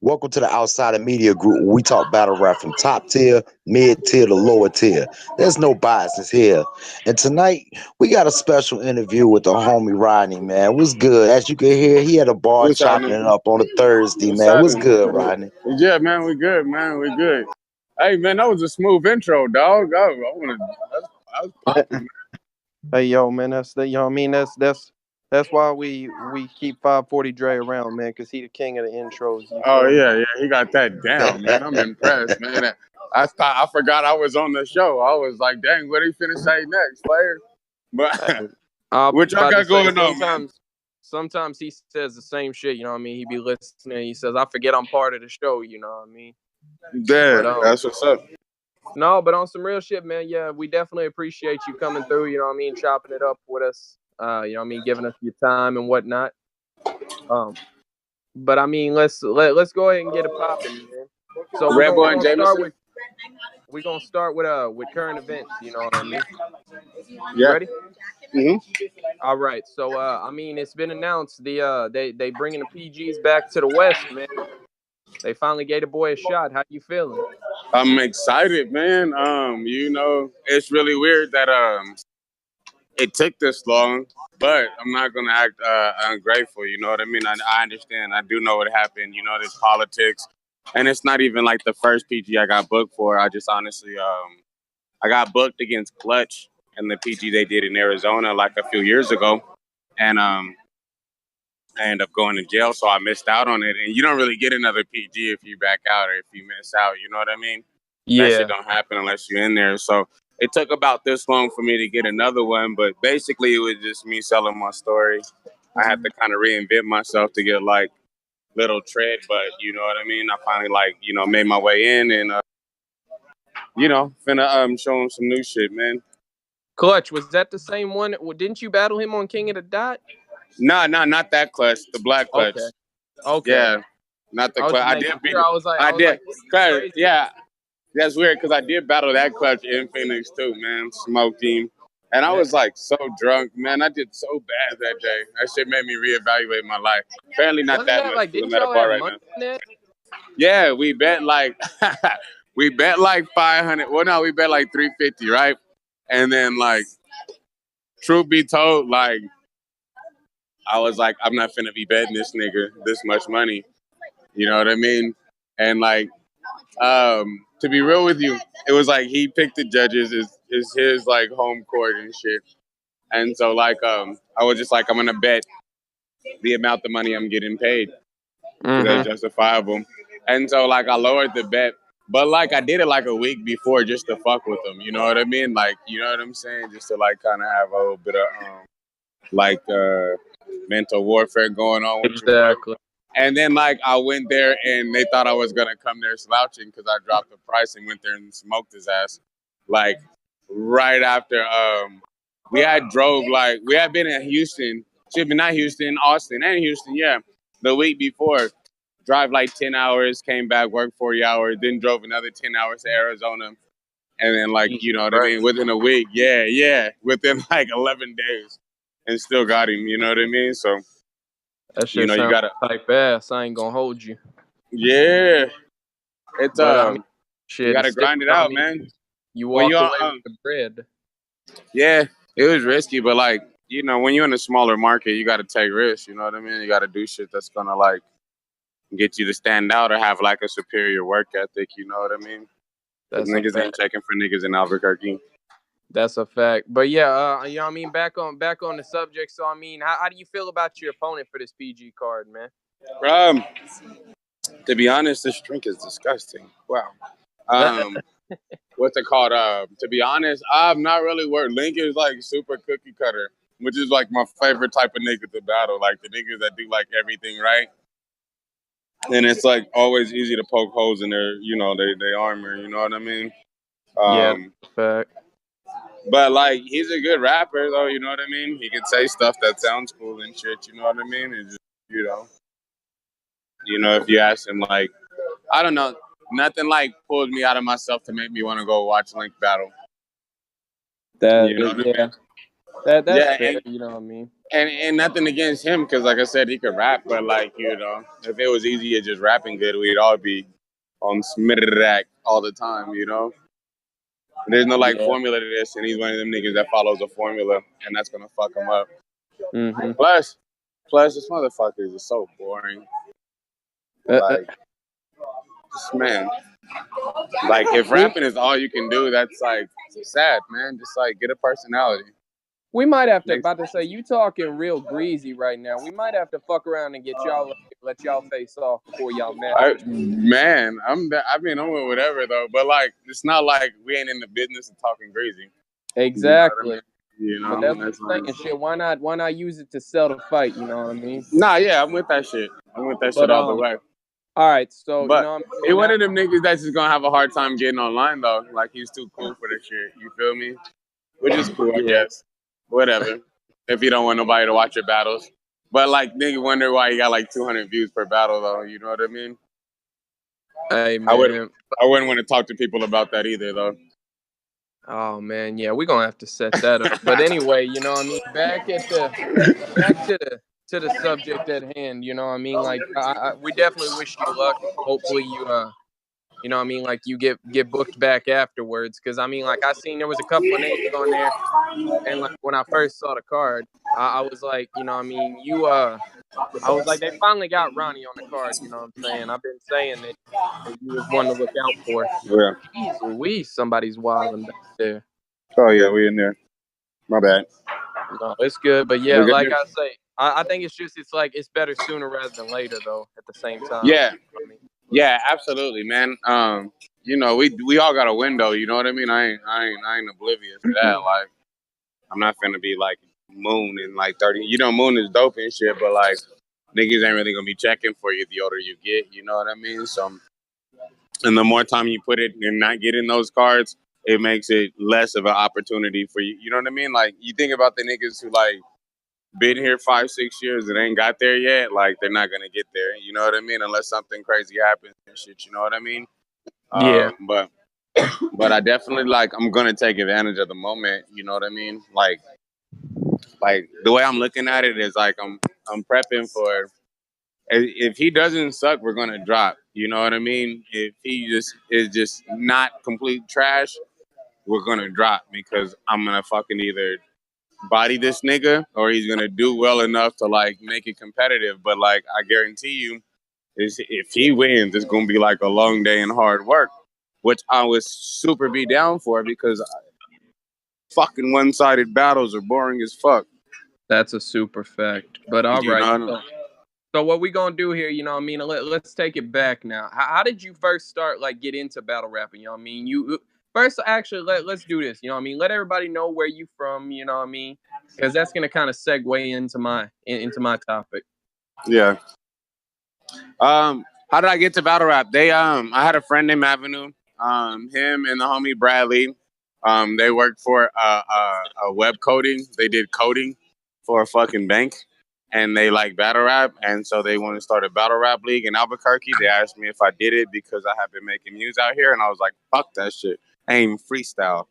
Welcome to the Outsider Media Group, where we talk battle rap from top tier, mid tier to lower tier. There's no biases here. And tonight, we got a special interview with the homie Rodney, man. What's good? As you can hear, he had a bar What's chopping happening? it up on a Thursday, What's man. What's happening? good, Rodney? Yeah, man, we good, man. We good. Hey, man, that was a smooth intro, dog. I was popping. Hey yo, man, that's the you know what I mean. That's why we keep 540 Dre around, man, because he the king of the intros. You Oh feel me? yeah, he got that down, man. I'm impressed, man. I forgot I was on the show. I was like, dang, what he finna say next, player? But I'm what y'all about to got say going on, man? sometimes he says the same shit. You know what I mean? He be listening. He says, "I forget I'm part of the show." You know what I mean? Yeah, But that's what's up. no, but on some real shit, man. Yeah, we definitely appreciate you coming through. You know what I mean? Chopping it up with us. You know what I mean? Giving us your time and whatnot. Um, but I mean, let's go ahead and get it popping, man. So we're Red gonna Boy we're and gonna start Jameson. with with current events. You know what I mean? You Yeah. ready? Mhm. All right. So I mean, it's been announced they bringing the PGs back to the West, man. They finally gave the boy a shot. How you feeling? I'm excited, man. It's really weird that it took this long, but I'm not gonna act ungrateful. You know what I mean? I understand. I do know what happened. You know, there's politics, and it's not even like the first PG I got booked for. I just honestly, I got booked against Clutch and the PG they did in Arizona like a few years ago, and I ended up going to jail, so I missed out on it. And you don't really get another PG if you back out or if you miss out. You know what I mean? That shit Yeah. don't happen unless you're in there. So it took about this long for me to get another one, but basically it was just me selling my story. I had to kind of reinvent myself to get like little tread, but you know what I mean. I finally made my way in and finna show him some new shit, man. Clutch, was that the same one? Didn't you battle him on King of the Dot? Nah, not that clutch, the black clutch. Okay. Okay. Yeah, not the I was clutch. just I making did beat sure. it. I I was did, like, this is cause crazy. yeah. That's weird because I did battle that clutch in Phoenix too, man. Smoke team. And I was like so drunk, man. I did so bad that day. That shit made me reevaluate my life. Apparently not Wasn't that that much like? because I'm Didn't at a y'all bar have right money now. in that? Yeah, we bet like we bet like 500. Well, no, we bet like 350, right? And then like, truth be told, like I was like, I'm not finna be betting this nigga this much money. You know what I mean? And like, to be real with you, it was like he picked the judges. Is his like home court and shit. And so like I was just like I'm gonna bet the amount of money I'm getting paid because that's Mm-hmm. justifiable. And so like I lowered the bet, but like I did it like a week before just to fuck with them. You know what I mean? Like you know what I'm saying? Just to like kind of have a little bit of like mental warfare going on with your boy. Exactly. And then like I went there and they thought I was gonna come there slouching because I dropped the price and went there and smoked his ass. Like right after we had been in Houston, should be not Houston, Austin and Houston, yeah. The week before. Drive like 10 hours, came back, worked 40 hours, then drove another 10 hours to Arizona. And then like, Jesus you know what I mean? Christ. Within a week, yeah. Within like 11 days. And still got him, you know what I mean? So, That you shit know, you sounds gotta like ass. I ain't gonna hold you. yeah. It's But I mean, you shit, it's gotta still, grind it you know what I out, mean? man. You When walked you're away with the bread. yeah, it was risky, but like, you know, when you're in a smaller market, you gotta take risks, you know what I mean? You gotta do shit that's gonna like get you to stand out or have like a superior work ethic, you know what I mean? Because That's a niggas ain't fact. checking for niggas in Albuquerque. That's a fact. But yeah, you know what I mean? Back on the subject. So I mean, how do you feel about your opponent for this PG card, man? Um, to be honest, this drink is disgusting. Wow. Um, what's it called? To be honest, I'm not really worried. Link is like super cookie cutter, which is like my favorite type of nigga to battle. Like the niggas that do like everything right. And it's like always easy to poke holes in their, you know, they armor, you know what I mean? Yeah, Um, that's a fact. but like he's a good rapper though, you know what I mean? He can say stuff that sounds cool and shit, you know what I mean? It's just, if you ask him like I don't know, nothing like pulled me out of myself to make me want to go watch Link battle. You know what I Yeah. mean? That's Yeah, fair. You know what I mean? and nothing against him because, like I said, he could rap. But like if it was easy at just rapping good, we'd all be on smitterack all the time. There's no like Yeah. formula to this, and he's one of them niggas that follows a formula, and that's gonna fuck him up. Mm-hmm. Plus, this motherfucker is so boring. Like, this man. Like, if we rapping is all you can do, that's like sad, man. Just like get a personality. we might have to Makes about to say you talking real greasy right now. We might have to fuck around and get y'all let y'all face off before y'all match. Man, I'm with whatever though, but like it's not like we ain't in the business of talking crazy. You know what I Exactly. mean? You But know, that's that's what I'm saying. Shit, why not use it to sell the fight? You know what I mean? nah, yeah, I'm with that shit. I'm with that shit But all the way. all right. So you But know what I he mean. one Now, of them niggas that's just gonna have a hard time getting online though. Like he's too cool for this shit. You feel me? Which is cool, I yeah. guess. Whatever. If you don't want nobody to watch your battles. But like nigga wonder why you got like 200 views per battle though. You know what I mean? Hey I wouldn't. man. I wouldn't want to talk to people about that either though. Oh man, yeah, we're gonna have to set that up. But anyway, you know what I mean. Back to the subject at hand. You know what I mean. Like we definitely wish you luck. Hopefully you know what I mean, like you get booked back afterwards. Because I mean, like I seen there was a couple of names on there, and like when I first saw the card, I was like, you know what I mean, I was like, they finally got Rahney on the card. You know what I'm saying? I've been saying that you was one to look out for. Yeah. Jeez Louise, somebody's wilding back there. Oh yeah, we in there. My bad. No, it's good, but yeah, We're like good. I say, I think it's like it's better sooner rather than later, though. At the same time, Yeah. I mean, Yeah, absolutely, man. We all got a window. You know what I mean? I ain't oblivious to that. Like, I'm not finna be like Moon in like 30. Moon is dope and shit, but like niggas ain't really gonna be checking for you the older you get. You know what I mean? So, and the more time you put it in not getting those cards, it makes it less of an opportunity for you. You know what I mean? Like, you think about the niggas who like been here 5-6 years and ain't got there yet, like they're not gonna get there. You know what I mean? Unless something crazy happens and shit. You know what I mean? yeah, But I definitely like I'm gonna take advantage of the moment. You know what I mean? Like the way I'm looking at it is like I'm prepping for. If he doesn't suck, we're gonna drop. You know what I mean? If he just is just not complete trash, we're gonna drop because I'm gonna fucking either body this nigga or he's gonna do well enough to like make it competitive. But like I guarantee you, is if he wins, it's gonna be like a long day and hard work, which I was super be down for because fucking one-sided battles are boring as fuck. that's a super fact. But all You right, know? so what we gonna do here? You know what I mean? Let's take it back now. How did you first start like get into battle rapping? You know what I mean? You first actually let's do this. You know what I mean? Let everybody know where you from. You know what I mean? Because that's gonna kind of segue into my topic. Yeah. How did I get to battle rap? I had a friend named Avenue. Him and the homie Bradley. They worked for a web coding. They did coding for a fucking bank, and they like battle rap, and so they want to start a battle rap league in Albuquerque. They asked me if I did it because I have been making music out here, and I was like, "Fuck that shit! I ain't freestyle,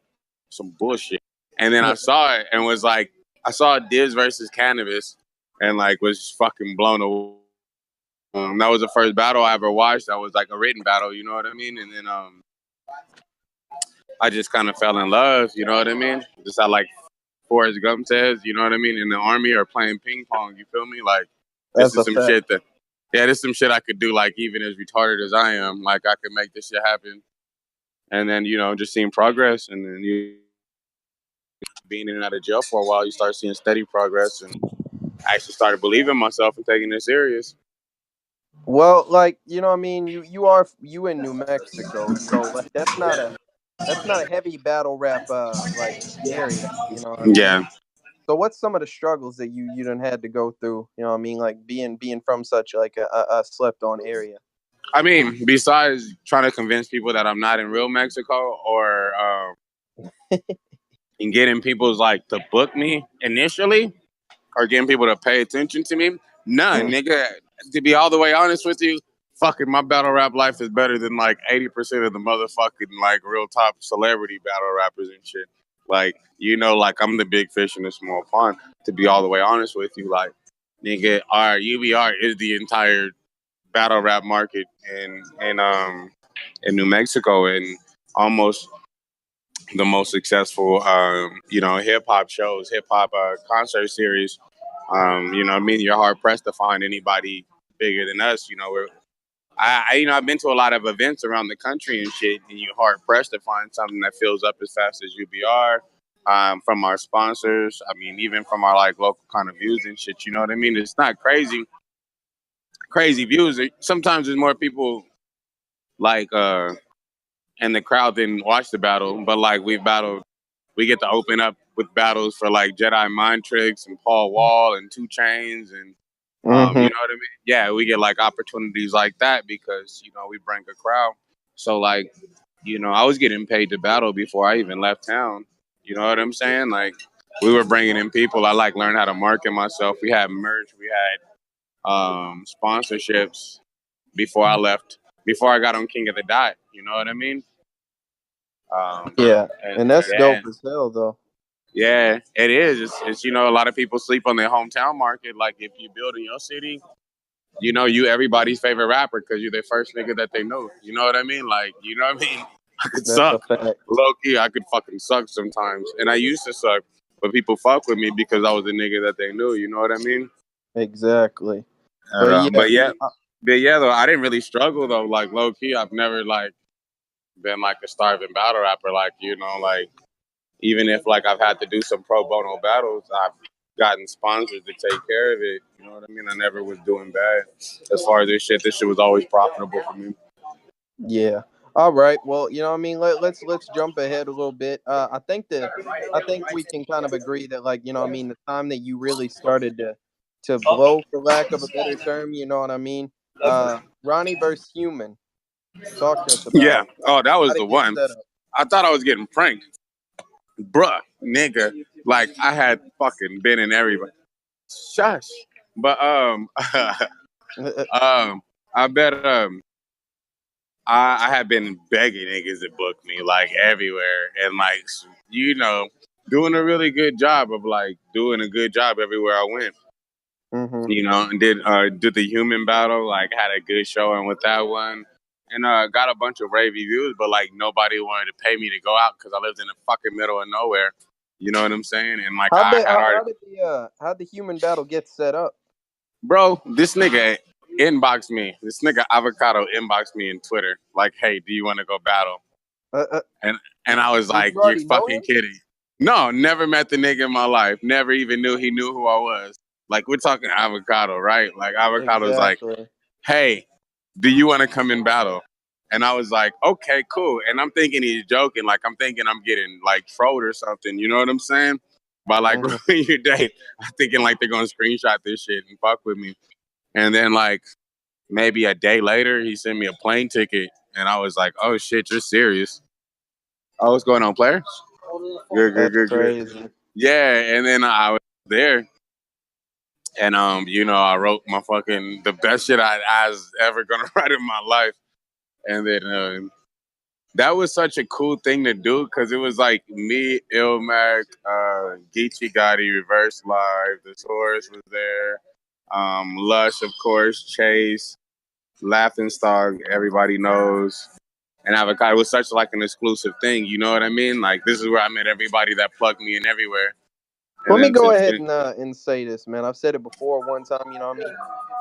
some bullshit." And then I saw it and was like, I saw Diz versus Cannabis, and like was fucking blown away. That was the first battle I ever watched. That was like a written battle, you know what I mean? And then I just kind of fell in love, you know what I mean? Just like Forrest Gump says, you know what I mean? In the army or playing ping pong, you feel me? Like this That's is a some fact. shit this is some shit I could do. Like even as retarded as I am, like I could make this shit happen. And then just seeing progress, and then you being in and out of jail for a while, you start seeing steady progress, and I actually started believing myself and taking it serious. Well, like you know, what I mean, you in New Mexico, so like that's not a heavy battle rap like area. You know what I mean? Yeah. So what's some of the struggles that you done had to go through? You know what I mean? Like being from such like a slept on area. I mean, besides trying to convince people that I'm not in real Mexico, or and getting people's like to book me initially, or getting people to pay attention to me, none, nigga. To be all the way honest with you, fucking my battle rap life is better than like 80% of the motherfucking like real top celebrity battle rappers and shit. Like, like I'm the big fish in the small pond. To be all the way honest with you, like, nigga, our UBR is the entire battle rap market in New Mexico, and almost the most successful, hip hop shows, hip hop concert series. I mean, you're hard pressed to find anybody bigger than us. I've been to a lot of events around the country and shit, and you're hard pressed to find something that fills up as fast as UBR. From our sponsors, I mean, even from our like local kind of views and shit. You know what I mean? It's not crazy views. Sometimes there's more people like in the crowd didn't watch the battle, but like we get to open up with battles for like Jedi Mind Tricks and Paul Wall and Two Chains and you know what I mean? Yeah, we get like opportunities like that because we bring a crowd. So like I was getting paid to battle before I even left town. You know what I'm saying? Like we were bringing in people. I like learned how to market myself. We had merch. We had sponsorships before I left. Before I got on King of the Dot. You know what I mean? Yeah, and that's yeah, dope as hell, though. yeah, it is. It's a lot of people sleep on their hometown market. Like if you build in your city, you everybody's favorite rapper because you're the first nigga that they know. You know what I mean? Like, you know what I mean? I could That's a suck. fact. Low key, I could fucking suck sometimes. And I used to suck, but people fuck with me because I was the nigga that they knew. You know what I mean? Exactly. And, But yeah, but yeah, though, I didn't really struggle though. Like low key, I've never like been like a starving battle rapper. Like, like even if like I've had to do some pro bono battles, I've gotten sponsors to take care of it. You know what I mean? I never was doing bad as far as this shit was always profitable for me. yeah. All right. Well, you know what I mean? Let's jump ahead a little bit. I think we can kind of agree that, like, you know what I mean, the time that you really started to blow, for lack of a better term, you know what I mean? Ronnie versus Human. Talk to us about Yeah. it. Oh, that How was to the get one. set up. I thought I was getting pranked. Bruh, nigga. Like I had fucking been in everybody. Shush. But I bet I had been begging niggas to book me like everywhere and like doing a really good job of like doing a good job everywhere I went. Mm-hmm. And did the human battle, like had a good showing with that one. And got a bunch of rave reviews, but like nobody wanted to pay me to go out because I lived in the fucking middle of nowhere. You know what I'm saying? And like How I did had already, how the human battle get set up? bro, this nigga inboxed me. This nigga Avocado inboxed me in Twitter, like, hey, do you want to go battle? And and I was Did like, you you're already know fucking him? kidding. No, never met the nigga in my life. Never even knew he knew who I was. Like we're talking Avocado, right? Like Avocado's like, Exactly. hey, do you want to come in battle? And I was like, okay, cool. And I'm thinking he's joking. Like I'm thinking I'm getting like trolled or something. You know what I'm saying? By like Mm-hmm. ruining your day. I'm thinking like they're gonna screenshot this shit and fuck with me. And then like maybe a day later, he sent me a plane ticket, and I was like, oh shit, you're serious? Oh, what's going on, player? Good, good, That's good, good. crazy. Yeah, and then I was there, and I wrote my fucking the best shit I was ever gonna write in my life, and then that was such a cool thing to do because it was like me, Ilmac, Geechee Gotti, Reverse Live, the Taurus was there, Lush, of course, Chase, Laughing Stock, everybody knows. And Avocado was such like an exclusive thing, you know what I mean? Like this is where I met everybody that plugged me in everywhere. And Let me then go since ahead then, and say this, man. I've said it before one time, you know what I mean?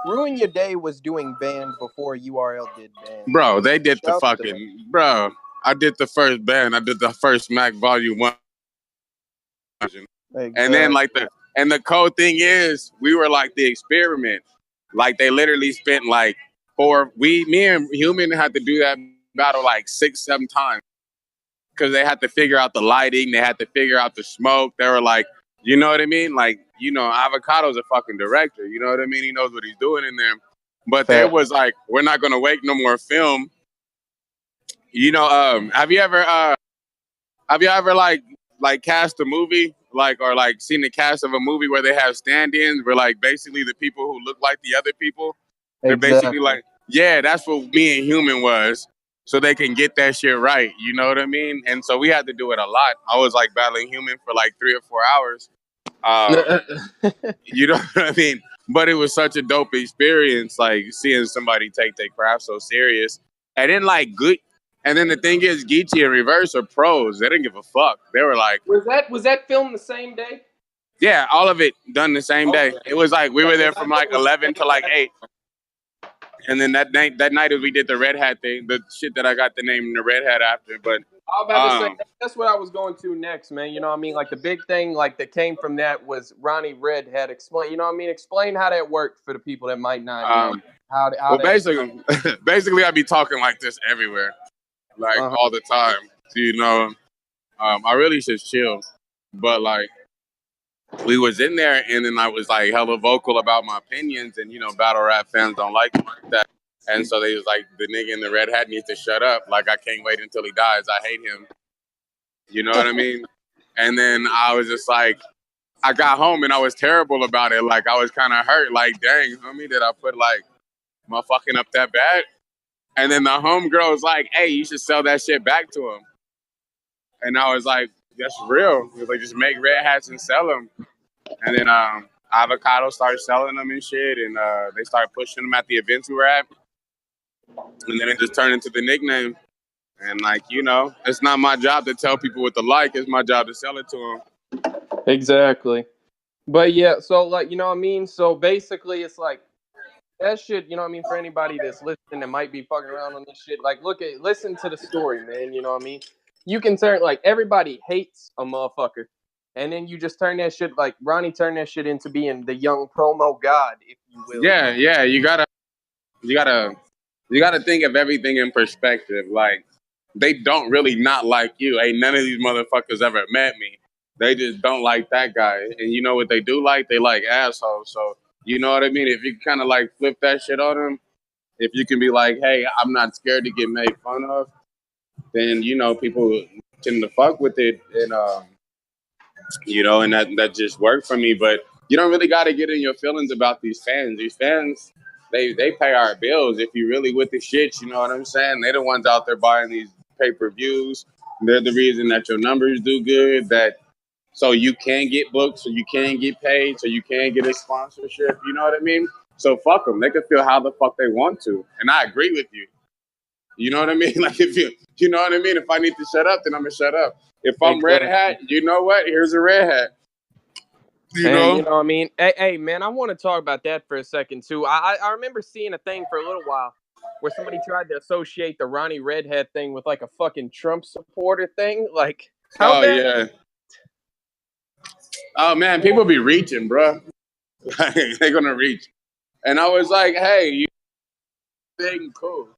Ruin Your Day was doing band before URL did band. bro, they did the Shouts to them. fucking bro. I did the first band. I did the first Mac Volume 1. And then like Exactly. the cool thing is we were like the experiment. Like they literally spent like me and Human had to do that battle like 6, 7 times. Because they had to figure out the lighting, they had to figure out the smoke. They were like, you know what I mean? Like, Avocado's a fucking director. You know what I mean? He knows what he's doing in there. But they Fact. was like, we're not gonna wake no more film. Have you ever like cast a movie like or like seen the cast of a movie where they have stand-ins where like basically the people who look like the other people, they're basically Exactly. like, yeah, that's what me and Human was. so they can get that shit right. You know what I mean? And so we had to do it a lot. I was like battling human for like 3 or 4 hours. You know what I mean? But it was such a dope experience, like seeing somebody take their craft so serious. And then like good, and then the thing is, Geechee and Reverse are pros. They didn't give a fuck. They were like, was that filmed the same day? yeah, all of it done the same day. Okay. It was like we were there from like 11 to like 8. I And then that night we did the Red Hat thing, the shit that I got the name the Red Hat after. But was about to say that's what I was going to next, man. You know what I mean? Like the big thing, like that came from that was Rahney Red Hat. Explain, you know what I mean? Explain how that worked for the people that might not know. How basically I'd be talking like this everywhere, like all the time. So, you know, I really just chill, but like we was in there, and then I was like hella vocal about my opinions, and you know, battle rap fans don't like that, and so they was like, the nigga in the red hat needs to shut up. Like I can't wait until he dies. I hate him. You know what I mean? And then I was just like, I got home and I was terrible about it. Like I was kind of hurt. Like, dang, homie, did I put like my fucking up that bad? And then the homegirl was like, hey, you should sell that shit back to him. And I was like, that's real. He was like, just make red hats and sell them. And then Avocado started selling them and shit. And they started pushing them at the events we were at. And then it just turned into the nickname. And like, you know, it's not my job to tell people what to like. It's my job to sell it to them. Exactly. But yeah, so like, you know what I mean? So basically it's like that shit, you know what I mean, for anybody that's listening that might be fucking around on this shit, like listen to the story, man, you know what I mean? You can turn, like, everybody hates a motherfucker. And then you just turn that shit, like Rahney turned that shit into being the young promo god, if you will. Yeah, you gotta think of everything in perspective. Like, they don't really not like you. Ain't none of these motherfuckers ever met me. They just don't like that guy. And you know what they do like? They like assholes. So, you know what I mean? If you kind of like flip that shit on them, if you can be like, hey, I'm not scared to get made fun of, then, you know, people tend to fuck with it. And, you know, and that just worked for me. But you don't really got to get in your feelings about these fans. These fans, they pay our bills. If you really with the shit, you know what I'm saying? They're the ones out there buying these pay-per-views. They're the reason that your numbers do good, so you can get booked, so you can get paid, so you can get a sponsorship. You know what I mean? So fuck them. They can feel how the fuck they want to. And I agree with you. You know what I mean? Like, if you know what I mean? If I need to shut up, then I'm going to shut up. If I'm red hat, you know what? Here's a red hat. You know what I mean? Hey, man, I want to talk about that for a second, too. I remember seeing a thing for a little while where somebody tried to associate the Rahney Red Hat thing with, like, a fucking Trump supporter thing. Like, how bad? Yeah. Oh, man, people be reaching, bro. They're going to reach. And I was like, hey, you think cool.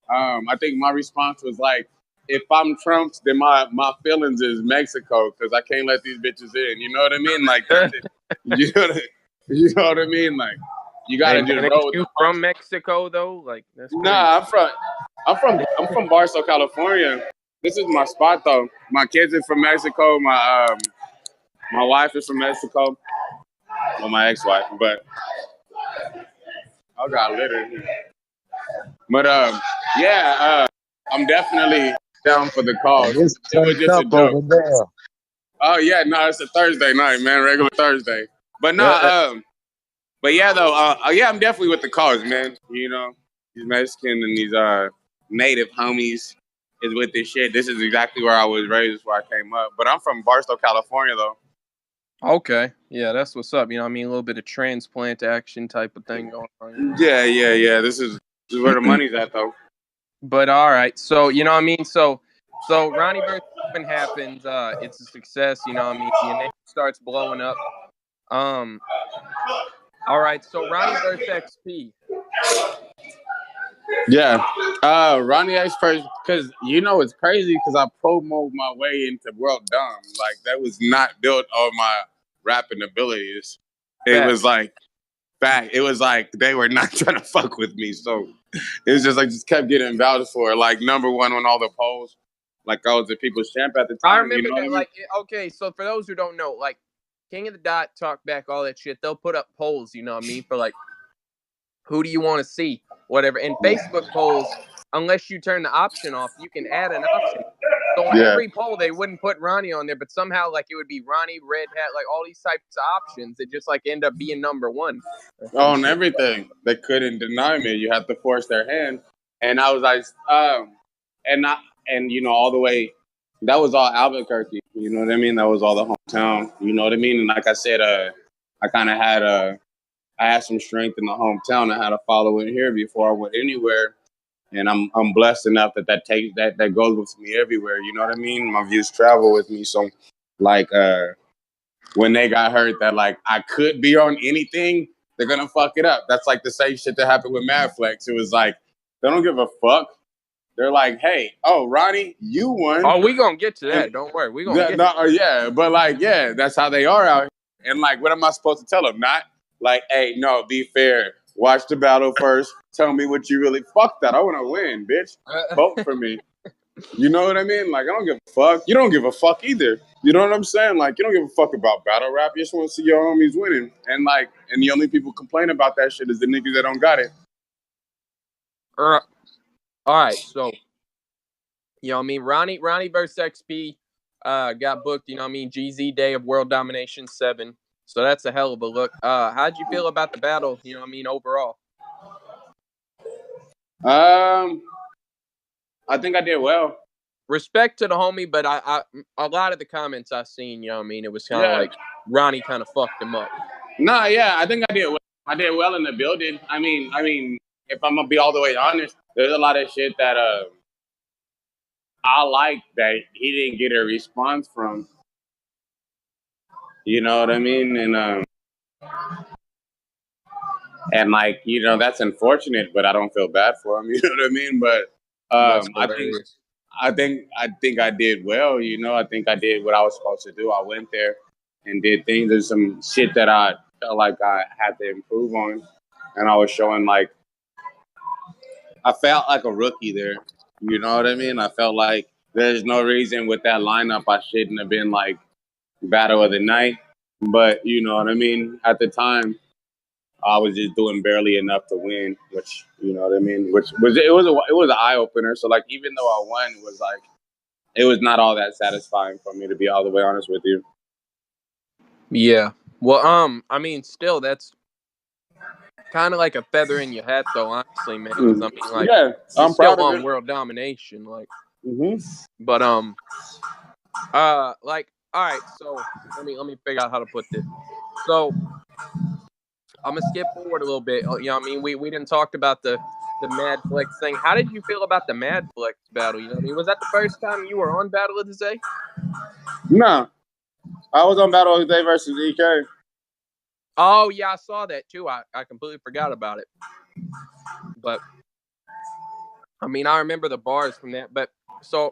I think my response was like, if I'm Trump's, then my feelings is Mexico, because I can't let these bitches in. You know what I mean? Like, you know what I mean? Like, you gotta just roll with you from Mexico though? Like, that's crazy. Nah, I'm from Barstow, California. This is my spot though. My kids are from Mexico. My wife is from Mexico. Well, my ex-wife, but I got litter here. But yeah, I'm definitely down for the cause. It was just a joke. Oh yeah, no, it's a Thursday night, man. Regular Thursday. But no, but yeah, though, yeah, I'm definitely with the cause, man. You know, these Mexican and these native homies is with this shit. This is exactly where I was raised, where I came up. But I'm from Barstow, California, though. Okay, yeah, that's what's up. You know what I mean? A little bit of transplant action type of thing going on. Yeah. This is where the money's at, though. But all right, so you know what I mean. So Rahney versus Open happens. It's a success. You know what I mean. The name starts blowing up. All right, so Rahney versus XP. Yeah, Rahney X first, because you know it's crazy because I promoted my way into World Dom. Like, that was not built on my rapping abilities. It was like fact. It was like they were not trying to fuck with me, so it was just like just kept getting vouched for. Like number one on all the polls. Like I was the people's champ at the time. I remember you know that. I mean? Like, okay, so for those who don't know, like King of the Dot, Talk Back, all that shit, they'll put up polls. You know what I mean? For like, who do you want to see? Whatever. And Facebook polls, unless you turn the option off, you can add an option. So on Yeah. every poll, they wouldn't put Rahney on there, but somehow like it would be Rahney, Red Hat, like all these types of options. It just like end up being number one. On everything. They couldn't deny me. You had to force their hand. And I was like, and you know, all the way, that was all Albuquerque. You know what I mean? That was all the hometown. You know what I mean? And like I said, I kind of had I had some strength in the hometown. I had a following here before I went anywhere. And I'm blessed enough that goes with me everywhere. You know what I mean? My views travel with me. So like when they got hurt that like I could be on anything, they're gonna fuck it up. That's like the same shit that happened with Madflex. It was like they don't give a fuck. They're like, hey, oh Ronnie, you won. Oh, we gonna get to that. Don't worry, we gonna get. Yeah, but like, yeah, that's how they are out here. And like, what am I supposed to tell them? Not like, hey, no, be fair. Watch the battle first. Tell me what you really. Fuck that. I want to win, bitch. Vote for me. You know what I mean? Like, I don't give a fuck. You don't give a fuck either. You know what I'm saying? Like, you don't give a fuck about battle rap. You just want to see your homies winning. And like, and the only people complain about that shit is the niggas that don't got it. All right, so you know what I mean? Rahney versus XP got booked. You know what I mean? GZ Day of World Domination 7. So that's a hell of a look. How'd you feel about the battle? You know what I mean overall? I think I did well. Respect to the homie, but I a lot of the comments I seen, you know what I mean, it was kind of like Rahney kind of fucked him up. Nah, yeah, I think I did well. I did well in the building. I mean, if I'm gonna be all the way honest, there's a lot of shit that I like that he didn't get a response from. You know what I mean? And like, you know, that's unfortunate, but I don't feel bad for him. You know what I mean? But I think I did well. You know, I think I did what I was supposed to do. I went there and did things. There's some shit that I felt like I had to improve on, and I was showing like I felt like a rookie there. You know what I mean? I felt like there's no reason with that lineup I shouldn't have been like battle of the night. But you know what I mean? At the time, I was just doing barely enough to win, which you know what I mean. Which was it was an eye opener. So like even though I won, it was not all that satisfying for me, to be all the way honest with you. Yeah. Well, I mean, still that's kind of like a feather in your hat, though. Honestly, man. 'Cause, I mean, like, yeah, I'm still proud of on it. World Domination, like. Mm-hmm. But like, all right. So let me figure out how to put this. So I'm gonna skip forward a little bit. You know what I mean? We didn't talk about the Madflex thing. How did you feel about the Madflex battle? You know what I mean? Was that the first time you were on Battle of the Day? No. I was on Battle of the Day versus EK. Oh yeah, I saw that too. I completely forgot about it. But I mean, I remember the bars from that. But so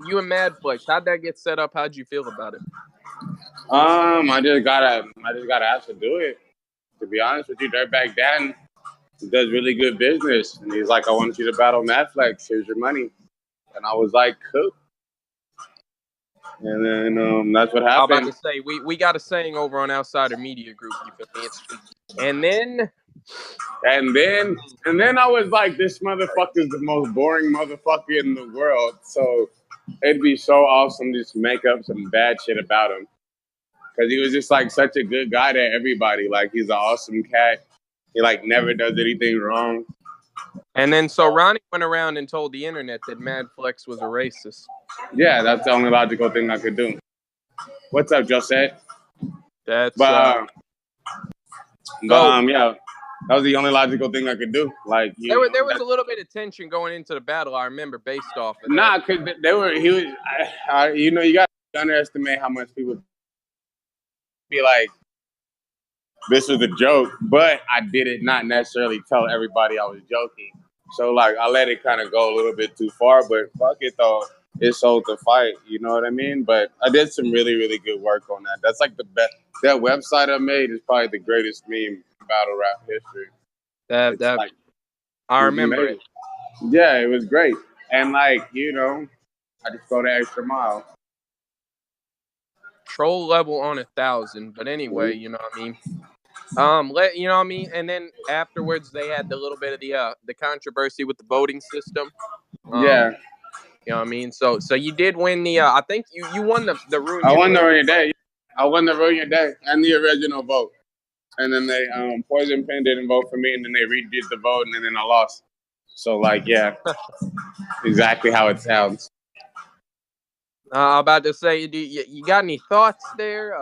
you and Madflex, how'd that get set up? How'd you feel about it? I just gotta ask to do it. To be honest with you, Dirtbag Dan does really good business, and he's like, "I want you to battle Madflex. Here's your money." And I was like, "Cool." And then that's what happened. I'm about to say we got a saying over on Outsider Media Group. You feel me? And then I was like, "This motherfucker's the most boring motherfucker in the world." So it'd be so awesome to just make up some bad shit about him. Because he was just like such a good guy to everybody. Like he's an awesome cat. He like never does anything wrong. And then so Rahney went around and told the internet that Madflex was a racist. Yeah, that's the only logical thing I could do. What's up, Josette? That's yeah, that was the only logical thing I could do. Like there was a little bit of tension going into the battle. I remember based off of that. Nah, because you know, you got to underestimate how much people be like, this was a joke, but I did it not necessarily tell everybody I was joking. So like I let it kind of go a little bit too far, but fuck it though. It sold the fight, you know what I mean? But I did some really, really good work on that. That's like the best. That website I made is probably the greatest meme in battle rap history. I remember it. Yeah, it was great. And like, you know, I just go the extra mile. Troll level on 1,000, but anyway, you know what I mean. You know what I mean, and then afterwards they had the little bit of the controversy with the voting system. Yeah. You know what I mean? So you did win the. I think you won the Ruin I Your won the Day. Ruin Your Day. I won the Ruin Your Day and the original vote. And then they Poison Pen didn't vote for me, and then they redid the vote, and then I lost. So like, yeah, exactly how it sounds. I'm about to say, you got any thoughts there?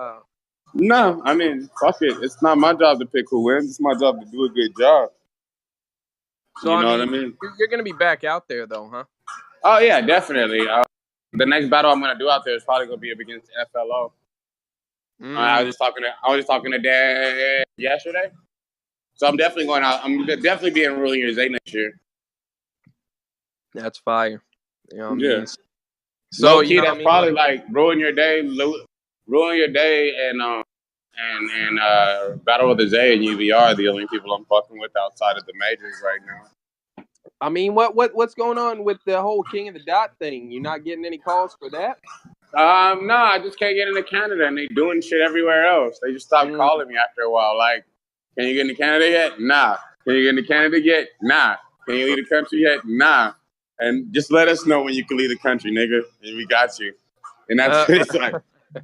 No, I mean, fuck it. It's not my job to pick who wins. It's my job to do a good job. So You I know mean, what I mean? you're gonna be back out there though, huh? Oh yeah, definitely. The next battle I'm gonna do out there is probably gonna be up against FLO. I was just talking to Dad yesterday, so I'm definitely going out. I'm definitely being Ruin Your Day next year. That's fire. You know what I Yeah. mean? So Low key, you know that's what I mean? probably like Ruin Your Day, and Battle of the Zay and UVR are the only people I'm fucking with outside of the majors right now. I mean, what's going on with the whole King of the Dot thing? You not getting any calls for that? No, I just can't get into Canada, and they doing shit everywhere else. They just stopped calling me after a while. Like, can you get into Canada yet? Nah. Can you get into Canada yet? Nah. Can you leave the country yet? Nah. And just let us know when you can leave the country, nigga, and we got you. And that's what it's like.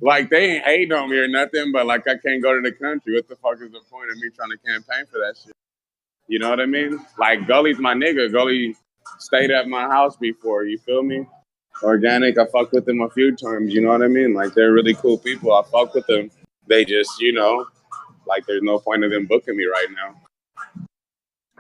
Like, they ain't hating on me or nothing, but like, I can't go to the country. What the fuck is the point of me trying to campaign for that shit? You know what I mean? Like, Gully's my nigga. Gully stayed at my house before. You feel me? Organic, I fucked with them a few times. You know what I mean? Like, they're really cool people. I fuck with them. They just, like, there's no point of them booking me right now.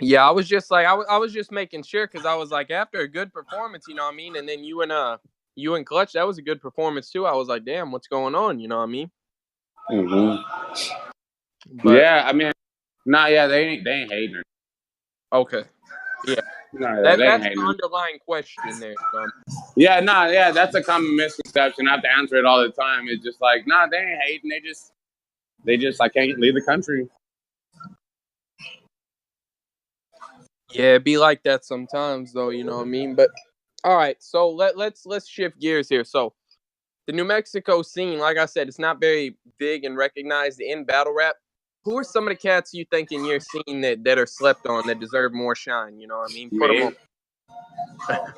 Yeah, I was just like, I was just making sure because I was like, after a good performance, you know what I mean, and then you and Clutch, that was a good performance too. I was like, damn, what's going on? You know what I mean? But, yeah, I mean, they ain't hating. Okay. Yeah. That's the underlying question there. Yeah, that's a common misconception. I have to answer it all the time. It's just like, they ain't hating. They just, I can't leave the country. Yeah, it'd be like that sometimes, though. You know what I mean? But all right, so let's shift gears here. So the New Mexico scene, like I said, it's not very big and recognized in battle rap. Who are some of the cats you think in your scene that are slept on that deserve more shine? You know what I mean? Put them on.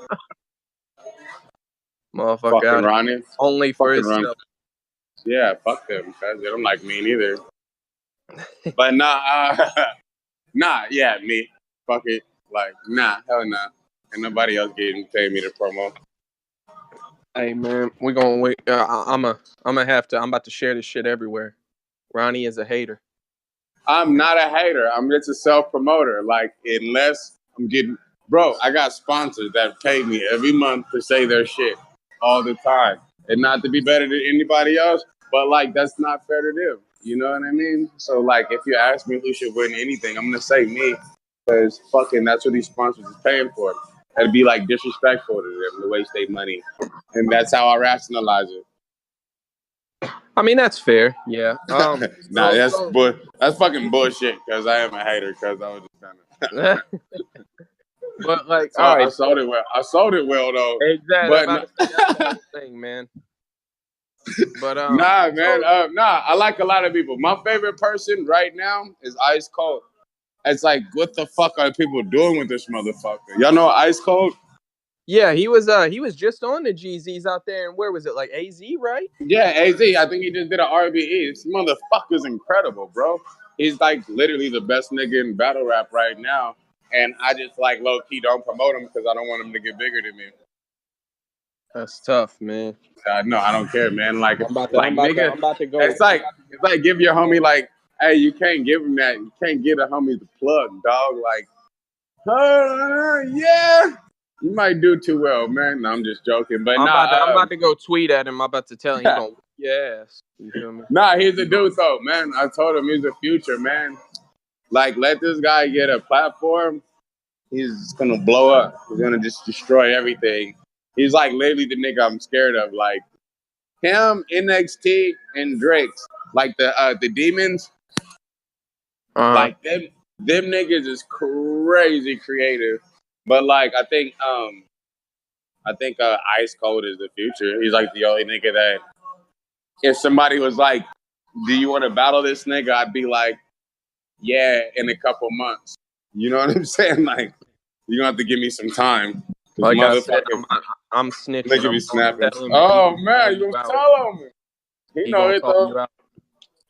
Motherfucker Fucking Rahney. Only for himself. Yeah, fuck them, because they don't like me neither. But yeah, me. Fuck it. Like, hell nah. Ain't nobody else getting paid me to promo. Hey man, we're gonna wait. I'm about to share this shit everywhere. Rahney is a hater. I'm not a hater. I'm just a self-promoter. Like, unless I'm getting, bro, I got sponsors that pay me every month to say their shit all the time. And not to be better than anybody else, but like, that's not fair to them. You know what I mean? So like, if you ask me who should win anything, I'm gonna say me, because fucking that's what these sponsors is paying for. That'd be like disrespectful to them to waste their money, and that's how I rationalize it. I mean, that's fair. Yeah. That's fucking bullshit. Because I am a hater. Because I was just kind of. But like, all right. I sold it well. I sold it well though. Exactly. But that's the whole thing, man. But I like a lot of people. My favorite person right now is Ice Cold. It's like, what the fuck are people doing with this motherfucker? Y'all know Ice Cold? Yeah, he was just on the GZs out there, and where was it? Like AZ, right? Yeah, AZ. I think he just did an RBE. This motherfucker's incredible, bro. He's like literally the best nigga in battle rap right now. And I just like low key don't promote him because I don't want him to get bigger than me. That's tough, man. No, I don't care, man. Like, I'm about to go. It's like give your homie like, hey, you can't give him that. You can't get a homie the plug, dog. Like, yeah, you might do too well, man. No, I'm just joking. But I'm about to go tweet at him. I'm about to tell him, gonna yes. You feel me? He's a dude though, man. I told him he's the future, man. Like, let this guy get a platform. He's gonna blow up. He's gonna just destroy everything. He's like literally the nigga I'm scared of. Like him, NXT, and Drake's. Like the demons. Like them niggas is crazy creative. But like I think Ice Cold is the future. He's like the only nigga that if somebody was like, do you want to battle this nigga? I'd be like, yeah, in a couple months. You know what I'm saying? Like, you're gonna have to give me some time. This Like I said, motherfucker I'm snitching. nigga I'm be gonna snapping. tell him, and Oh man, you gonna tell on me? He He know gonna it call though. you out.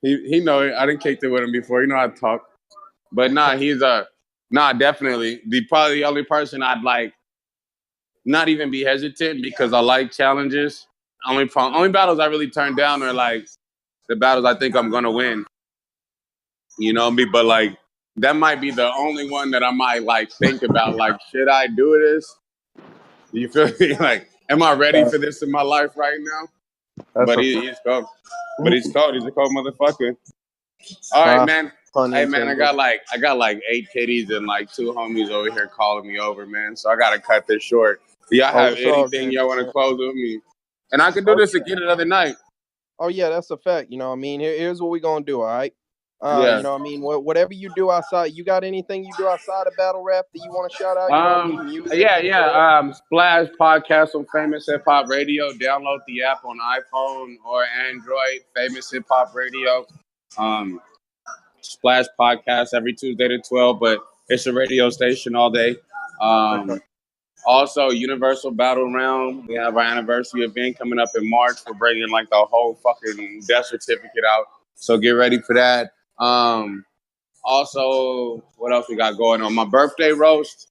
He know it. I didn't kick it with him before. You know how to talk. But nah, he's definitely probably the only person I'd like not even be hesitant because I like challenges. Only battles I really turn down are like the battles I think I'm gonna win. You know me, but like that might be the only one that I might like think about. Like, should I do this? You feel me? Like, am I ready for this in my life right now? That's But a he's cold. But he's cold. He's a cold motherfucker. All right, man. pun Hey, man, intended. I got like 8 kitties and like 2 homies over here calling me over, man. So I gotta cut this short. Do y'all have It's all anything good, y'all want to man. close with me? And I could do this again another night. Oh yeah, that's a fact. You know what I mean? Here's what we gonna do, all right? Yeah. You know what I mean? Whatever you do outside, you got anything you do outside of battle rap that you want to shout out? You know what I mean? Music. Yeah. Splash podcast on Famous Hip Hop Radio. Download the app on iPhone or Android. Famous Hip Hop Radio. Splash podcast every Tuesday to 12, but it's a radio station all day. Also, Universal Battle Round. We have our anniversary event coming up in March. We're bringing like the whole fucking death certificate out. So get ready for that. Also, what else we got going on? My birthday roast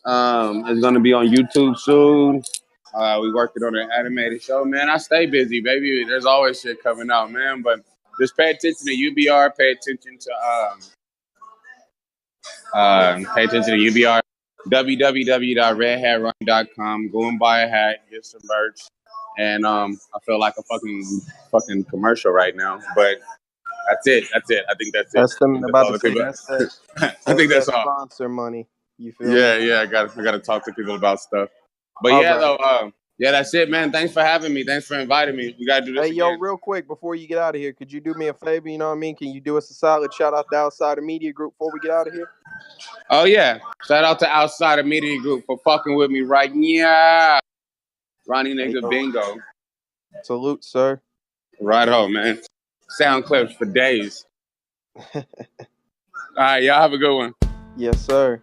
is going to be on YouTube soon. We working on an animated show, man. I stay busy, baby. There's always shit coming out, man. But just pay attention to UBR. Pay attention to UBR. www.redhatrunning.com. Go and buy a hat, get some merch, and I feel like a fucking commercial right now, but that's it. I think that's it. That's them That's about all to the say. people. That's that. I think that's all. Sponsor money. You feel me? Yeah. I got to talk to people about stuff. But All yeah, right. though. Yeah, that's it, man. Thanks for having me. Thanks for inviting me. We gotta do this Hey, yo, again. real quick before you get out of here, could you do me a favor? You know what I mean? Can you do us a solid shout out to Outsider Media Group before we get out of here? Oh yeah, shout out to Outsider Media Group for fucking with me right now. Rahney nigga bingo. Salute, sir. Right home, man. Sound clips for days. All right, y'all have a good one. Yes, sir.